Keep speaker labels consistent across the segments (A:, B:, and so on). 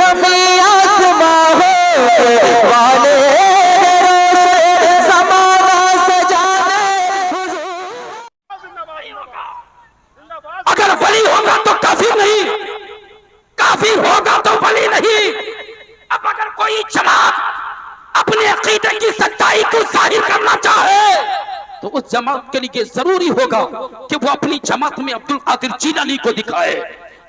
A: शफी आसमां हो वाले ज़माना सजाने।
B: अगर वली होगा तो काफिर नहीं, काफिर होगा तो वली नहीं। अब अगर कोई जमात अपने अकीदे की सच्चाई को जाहिर करना चाहे तो उस जमात के लिए जरूरी होगा कि वो अपनी जमात में अब्दुल कादिर जीलानी को दिखाए।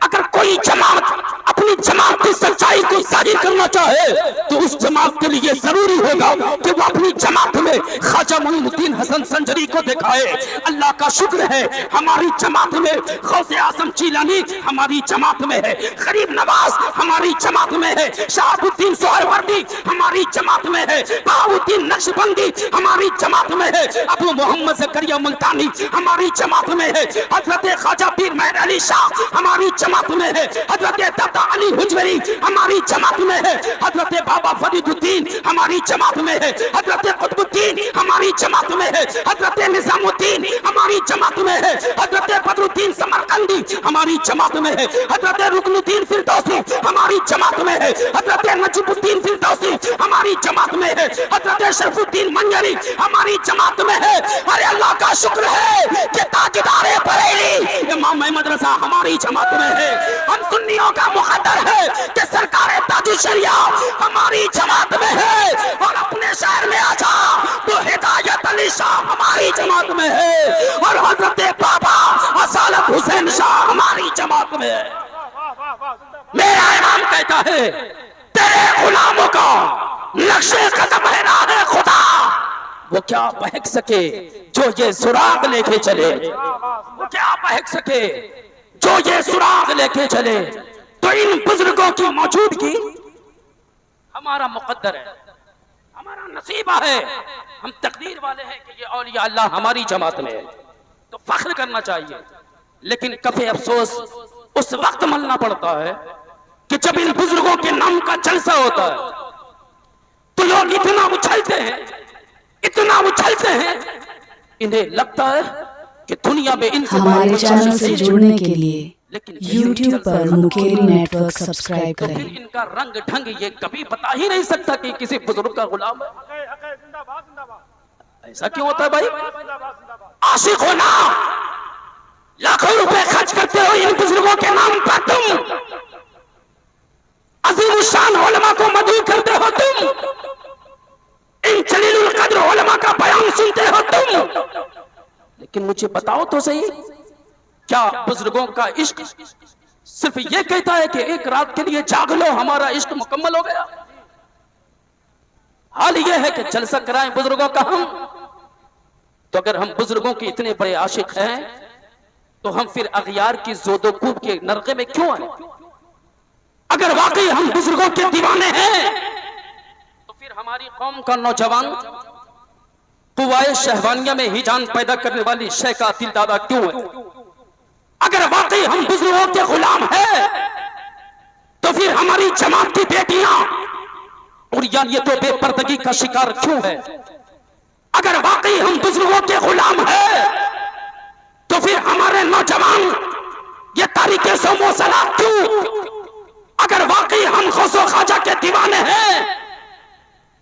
B: अगर कोई जमात अपनी जमात की सच्चाई को जाहिर करना चाहे तो उस जमात के लिए जरूरी होगा कि वो अपनी जमात में ख्वाजा मोइनुद्दीन हसन संजरी को दिखाए। अल्लाह का शुक्र है हमारी जमात में गौसे आजम जीलानी हमारी जमात में है, गरीब नवाज हमारी जमात में है, शहाबुद्दीन सोहरवर्दी हमारी जमात में है, बहाउद्दीन नक्शबंदी हमारी जमात में है, अबू मोहम्मद ज़करिया मुल्तानी हमारी जमात में है, हजरत ख्वाजा पीर मेहर अली शाह हमारी जमात में है, हजरत दादा अली हुजवरी हमारी जमात में है, हजरत बाबा फरीदुद्दीन हमारी जमात में है, हजरत कुतुबुद्दीन हमारी जमात में है, हजरत निजामुद्दीन हमारी जमात में है, हजरत बदरुद्दीन समरकंदी हमारी जमात में है, हजरत रुकनुद्दीन फिरदौसी हमारी जमात में है, हजरत नजमुद्दीन फिरदौसी हमारी जमात में है, हजरत शरफुद्दीन मंजरी हमारी जमात में है। अरे अल्लाह का शुक्र है कि ताजदारे बरेली इमाम मदरसा हमारी जमात में है। हम सुन्नियों का मुकद्दर है कि सरकार ताजुल शरिया हमारी जमात में है। और अपने शहर में आजा तो हिदायत अली शाह हमारी जमात में है और हजरत बाबा असालत हुसैन शाह हमारी जमात में है। मेरा इमाम कहता है तेरे गुलामों का नक्शे कदम है राह खुदा, वो क्या बहक सके जो ये सुराग लेके चले, वो क्या बहक सके जो ये सुराग लेके चले। तो इन बुजुर्गों की मौजूदगी हमारा मुकद्दर है, हमारा नसीबा है। हम तकदीर वाले हैं कि ये औलिया अल्लाह हमारी जमात में है, तो फख्र करना चाहिए। लेकिन कफे अफसोस उस वक्त मलना पड़ता है कि जब इन बुजुर्गों के नाम का जलसा होता है तो लोग इतना उछलते हैं, इतना उछलते हैं, इन्हें लगता है कि दुनिया में इनसे
C: हमारे चैनल से जुड़ने के लिए YouTube पर मुकेरी नेटवर्क सब्सक्राइब करें।
B: तो फिर इनका रंग ढंग ये कभी बता ही नहीं सकता कि किसी बुजुर्ग का गुलाम है। ऐसा क्यों होता है भाई? आशिक हो ना, लाखों रुपए खर्च करते हो इन बुजुर्गों के नाम पर, तुम अजीम शान उलमा को मदऊ करते हो, तुम इन जलीलुल कद्र उलमा का बयान सुनते हो तुम। लेकिन मुझे बताओ तो सही, क्या बुजुर्गों का इश्क सिर्फ ये कहता है कि एक रात के लिए जाग लो हमारा इश्क मुकम्मल हो गया? हाल ये है कि जलसा कराएं बुजुर्गों का हम। तो अगर हम बुजुर्गों के इतने बड़े आशिक हैं तो हम फिर अगयार की जोदोकूब के नरके में क्यों आए? अगर वाकई हम बुजुर्गों के दीवाने हैं तो फिर हमारी कौम का नौजवान कुवाए शहवानिया में ही जान पैदा करने वाली शेख का दिल दादा क्यों है? अगर वाकई हम बुजुर्गों के गुलाम हैं तो फिर हमारी जमात की बेटियां और ये तो बेपर्दगी का शिकार क्यों है? अगर वाकई हम बुजुर्गों के गुलाम हैं तो फिर हमारे नौजवान ये तारीखे समोसला क्यों? अगर वाकई हम गौसो ख्वाजा के दीवाने हैं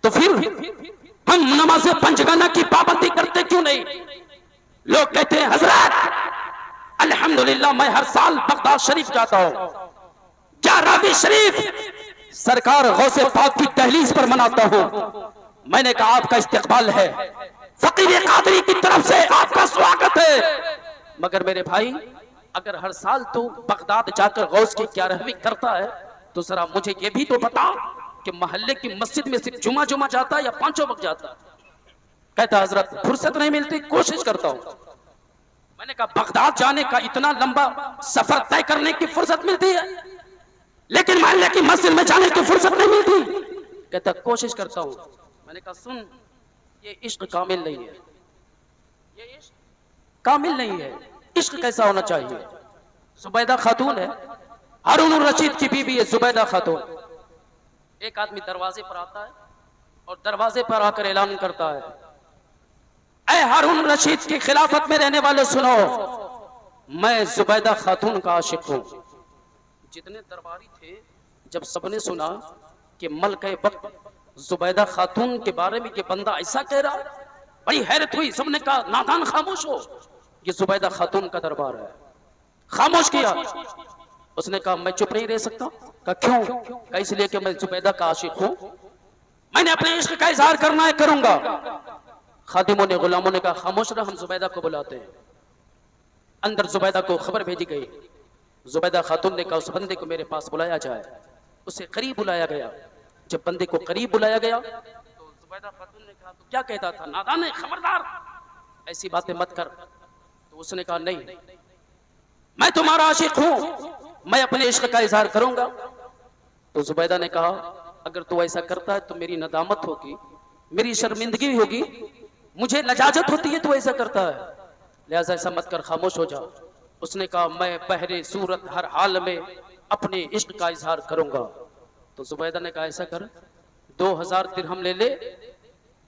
B: तो फिर हम नमाज़े पंचगाना की पाबंदी करते क्यों नहीं? लोग कहते हैं हजरत अल्हम्दुलिल्लाह मैं हर साल बगदाद शरीफ जाता हूं, 11वीं शरीफ सरकार गौसे पाक की दहलीज पर मनाता हूं। मैंने कहा आपका इस्तकबाल है, फकीर कादरी की तरफ से आपका स्वागत है। मगर मेरे भाई अगर हर साल तू बगदाद जाकर गौस की 11वीं करता है तो जरा मुझे ये भी तो बता कि मोहल्ले की मस्जिद में सिर्फ जुमा जाता है या पांचों वक्त जाता है? कहता हजरत फुर्सत नहीं मिलती, कोशिश करता हूं। मैंने कहा बगदाद जाने का इतना लंबा सफर तय करने की फुर्सत मिलती है लेकिन मोहल्ले की मस्जिद में जाने की फुर्सत नहीं मिलती? कहता कोशिश करता हूं। मैंने कहा सुन, ये इश्क कामिल नहीं है, ये इश्क कामिल नहीं है। इश्क कैसा होना चाहिए? जुबैदा खातून है, हारून रशीद की बीवी है जुबैदा खातून। एक आदमी दरवाजे पर आता है और दरवाजे पर आकर ऐलान करता है, ऐ हारून रशीद की खिलाफत में रहने वाले सुनो, मैं जुबैदा खातून का आशिक हूं। जितने दरबारी थे जब सबने सुना कि मलके वक्त जुबैदा खातून के बारे में ये बंदा ऐसा कह रहा, बड़ी हैरत हुई। सबने कहा नादान खामोश हो, ये जुबैदा खातून का दरबार है। खामोश किया। उसने कहा मैं चुप नहीं रह सकता। कहा क्यों? कहा इसलिए कि मैं जुबैदा का आशिक हूं, मैंने अपने इश्क का इजहार करना है, करूंगा। खादिमों ने, गुलामों ने कहा खामोश रह, हम जुबैदा को बुलाते हैं। अंदर जुबैदा को खबर भेजी गई। जुबैदा खातून ने कहा उस बंदे को मेरे पास बुलाया जाए। उसे करीब बुलाया गया। जब बंदे को करीब बुलाया गया तो जुबैदा खातून ने कहा तो क्या कहता था, नादान है, खबरदार ऐसी बातें मत कर। तो उसने कहा नहीं, मैं तुम्हारा आशिक हूं, मैं अपने इश्क का इजहार करूंगा। तो जुबैदा ने कहा अगर तू ऐसा करता है तो मेरी नदामत होगी, मेरी शर्मिंदगी होगी, मुझे लजाजत होती है तू ऐसा करता है, लिहाजा ऐसा मत कर, खामोश हो जा। उसने कहा मैं बहरे सूरत हर हाल में अपने इश्क का इजहार करूंगा। तो जुबैदा ने कहा ऐसा कर, 2000 दिरहम ले ले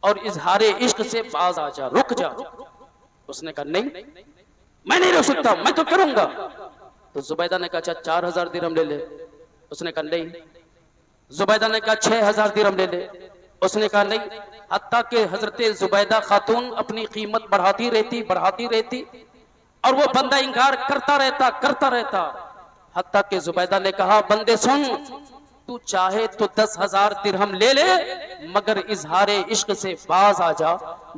B: और इजहारे इश्क से बाज आ जा, रुक जा। उसने कहा नहीं, मैं नहीं रुक सकता, मैं तो करूंगा। तो जुबैदा ने कहा अच्छा 4000 दिरहम ले ले। उसने कहा नहीं। जुबैदा ने कहा 6000 दिरहम ले ले। उसने कहा नहीं। हत्ता कि हजरत जुबैदा खातून अपनी कीमत बढ़ाती रहती और वो बंदा इंकार करता रहता। हत्ता कि जुबैदा ने कहा बंदे सुन, तू चाहे तो 10,000 दिरहम ले ले मगर इजहारे इश्क से बाज आ जा।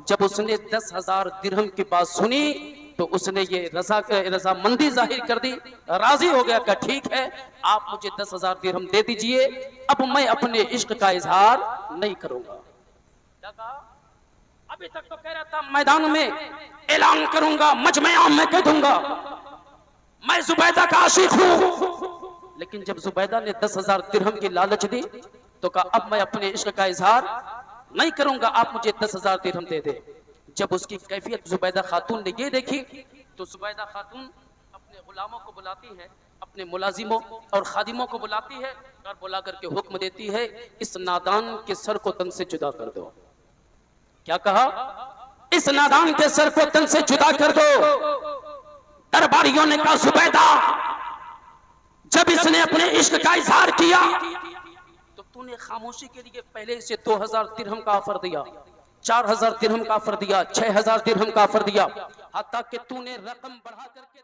B: जब उसने 10,000 दिरहम की बात सुनी तो उसने ये रजामंदी जाहिर कर दी, राजी हो गया कि ठीक है आप मुझे 10,000 दिरहम दे दीजिए, अब मैं अपने इश्क का इजहार नहीं करूंगा। अभी तक तो कह रहा था मैदान में ऐलान करूंगा, मजमे आम में कह दूंगा मैं जुबैदा का आशिक हूं। लेकिन जब जुबैदा ने 10,000 दिरहम की लालच दी तो कहा अब मैं अपने इश्क का इजहार नहीं करूंगा, आप मुझे 10,000 दिरहम दे दे। जब उसकी कैफियत जुबैदा खातून ने ये देखी तो जुबैदा खातून अपने गुलामों को बुलाती है, अपने मुलाजिमों और खादिमों को बुलाती है और बुला करके हुक्म देती है इस नादान के सर को तन से जुदा कर दो। क्या कहा? इस नादान के सर को तन से जुदा कर दो। दरबारियों ने कहा जुबैदा जब इसने अपने इश्क का इजहार किया तो तूने खामोशी के लिए पहले इसे 2000 दिरहम का ऑफर दिया, 4000 दिरहम का ऑफर दिया, 6000 दिरहम का ऑफर दिया, हत्ता कि तूने रकम बढ़ा करके